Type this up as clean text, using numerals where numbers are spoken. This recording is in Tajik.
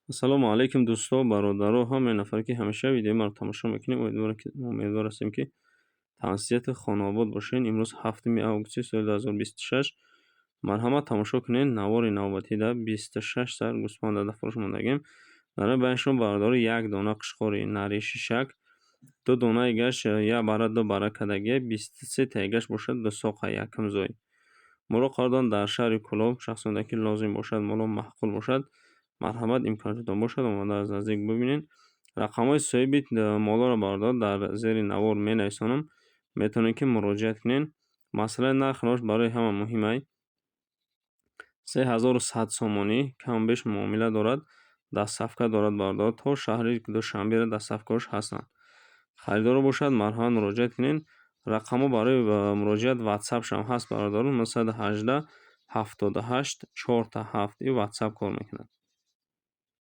ассалому алайкум дӯсто, бародаро, ҳамаи нафаре, ки ҳамеша видеои маро тамошо мекунем. Умедвор ҳастем, ки таҳсилияти хонобод бошед. Имрӯз 7 августи соли 2026. Марҳамат, тамошо кунед. Навори навбатида 26 сар гӯспанд дар фурӯш мондагем. Дар байнашон бародари 1 дона қишқори нари шишак, 2 донаи гаш, 1 бара 2 бара кадаге, 23 таи гаш бошад, 2 соқа якум зой. Моро қардан дар шаҳри Кӯлоб шахсоне ки лозим бошад, моло маъқул бошад, марҳамат, имконотатон бошад, омода аз наздик бубинед. Рақамҳои соҳиби молоро бародар дар зери навор менависонам. Метавонед ки муроҷиат кунед. Масъалаи нархи рош барои ҳама муҳимай. 3100 сомонӣ камбеш муомила дорад. Дастсафка дорад бародар. То шаҳри Душанбе дастсафкаҳош ҳастанд. Харидор бошад, марҳамат, муроҷиат кунед. Рақамҳо барои муроҷиат ватсапшам ҳаст бародарон. 918 78 4 7 и ватсап кор мекунад.